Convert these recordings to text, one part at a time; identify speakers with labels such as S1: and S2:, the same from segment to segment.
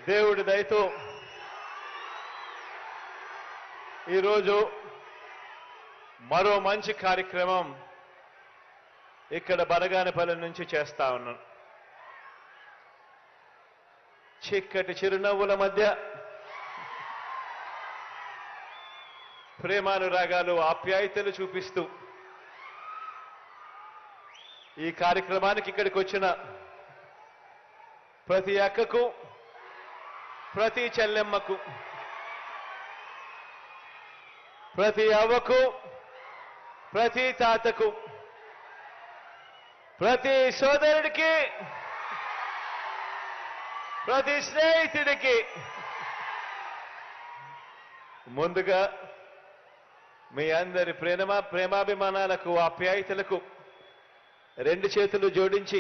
S1: దేవుడి దయతో ఈరోజు మరో మంచి కార్యక్రమం ఇక్కడ బనగానపల్లి నుంచి చేస్తా ఉన్నాను. చిక్కటి చిరునవ్వుల మధ్య ప్రేమానురాగాలు ఆప్యాయతలు చూపిస్తూ ఈ కార్యక్రమానికి ఇక్కడికి వచ్చిన ప్రతి అక్కకు, ప్రతి చెల్లెమ్మకు, ప్రతి అవ్వకు, ప్రతి తాతకు, ప్రతి సోదరుడికి, ప్రతి స్నేహితుడికి ముందుగా మీ అందరి ప్రేమాభిమానాలకు, ఆప్యాయతలకు రెండు చేతులు జోడించి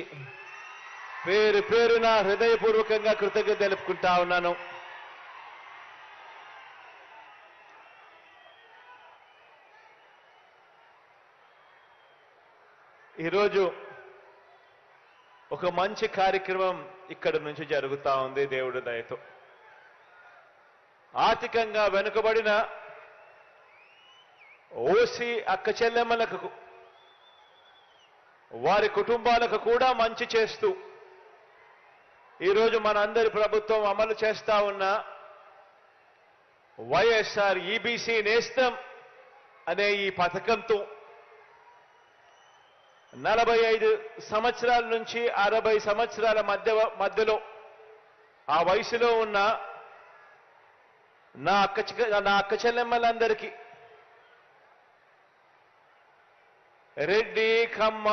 S1: పేరు పేరున హృదయపూర్వకంగా కృతజ్ఞత తెలుపుకుంటా ఉన్నాను. ఈరోజు ఒక మంచి కార్యక్రమం ఇక్కడ నుంచి జరుగుతా ఉంది దేవుడి దయతో. ఆర్థికంగా వెనుకబడిన ఓసీ అక్క చెల్లెమ్మలకు, వారి కుటుంబాలకు కూడా మంచి చేస్తూ ఈరోజు మనందరి ప్రభుత్వం అమలు చేస్తా ఉన్న వైఎస్ఆర్ ఈబీసీ నేస్తం అనే ఈ పథకంతో 45 సంవత్సరాల నుంచి 60 సంవత్సరాల మధ్యలో ఆ వయసులో ఉన్న నా అక్క చెల్లెమ్మలందరికీ రెడ్డి, కమ్మ,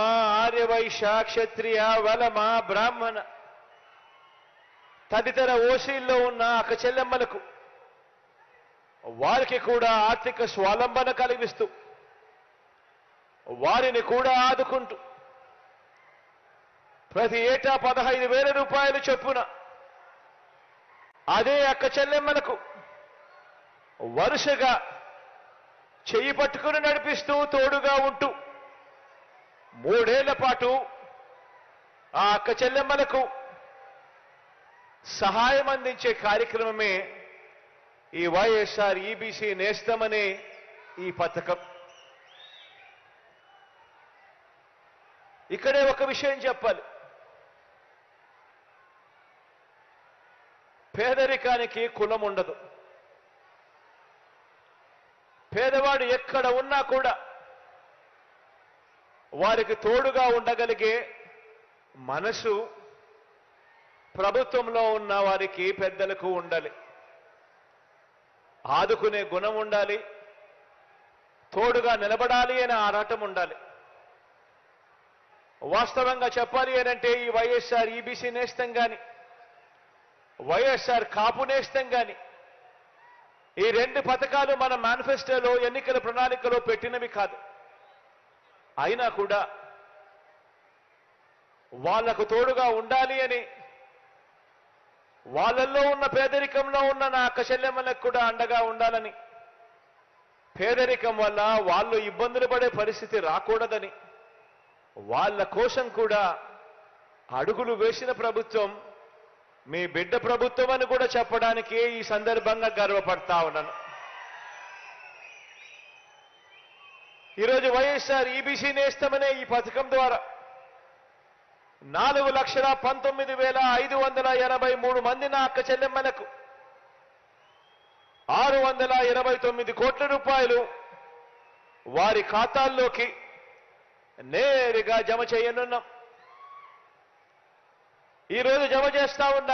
S1: ఆర్యవైశ్య, క్షత్రియ, వలమ, బ్రాహ్మణ తదితర ఓసీల్లో ఉన్న అక్క చెల్లెమ్మలకు వారికి కూడా ఆర్థిక స్వావలంబన కలిగిస్తూ వారిని కూడా ఆదుకుంటూ ప్రతి ఏటా 15,000 రూపాయలు చొప్పున అదే అక్క చెల్లెమ్మలకు వరుసగా చెయ్యి పట్టుకుని నడిపిస్తూ తోడుగా ఉంటూ 3 ఏళ్ల పాటు ఆ అక్క చెల్లెమ్మలకు సహాయం అందించే కార్యక్రమమే ఈ వైఎస్ఆర్ ఈబీసీ నేస్తం అనే ఈ పథకం. ఇక్కడే ఒక విషయం చెప్పాలి. పేదరికానికి కులం ఉండదు. పేదవాడు ఎక్కడ ఉన్నా కూడా వారికి తోడుగా ఉండగలిగే మనసు ప్రభుత్వంలో ఉన్న వారికి, పెద్దలకు ఉండాలి. ఆదుకునే గుణం ఉండాలి. తోడుగా నిలబడాలి అనే ఆరాటం ఉండాలి. వాస్తవంగా చెప్పాలి అనంటే ఈ వైఎస్ఆర్ ఈబీసీ నేస్తం కానీ, వైఎస్ఆర్ కాపు నేస్తం కానీ, ఈ 2 పథకాలు మన మేనిఫెస్టోలో, ఎన్నికల ప్రణాళికలో పెట్టినవి కాదు. అయినా కూడా వాళ్లకు తోడుగా ఉండాలి అని, వాళ్ళల్లో ఉన్న పేదరికంలో ఉన్న నా అక్క చెల్లెమ్మలకు కూడా అండగా ఉండాలని, పేదరికం వల్ల వాళ్ళు ఇబ్బందులు పడే పరిస్థితి రాకూడదని, వాళ్ళ కోసం కూడా అడుగులు వేసిన ప్రభుత్వం మీ బిడ్డ ప్రభుత్వం అని కూడా చెప్పడానికి ఈ సందర్భంగా గర్వపడతా ఉన్నాను. ఈరోజు వైఎస్ఆర్ ఈబీసీ నేస్తం అనే ఈ పథకం ద్వారా 4,19,583 మంది నా అక్క చెల్లెమ్మలకు 629 కోట్ల రూపాయలు వారి ఖాతాల్లోకి నేరుగా జమ చేయనున్నాం. ఈరోజు జమ చేస్తా ఉన్న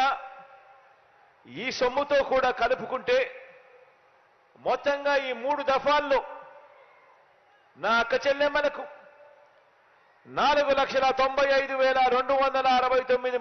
S1: ఈ సొమ్ముతో కూడా కలుపుకుంటే మొత్తంగా ఈ 3 దఫాల్లో నా అక్క చెల్లెమ్మలకు 4,95,269 మంది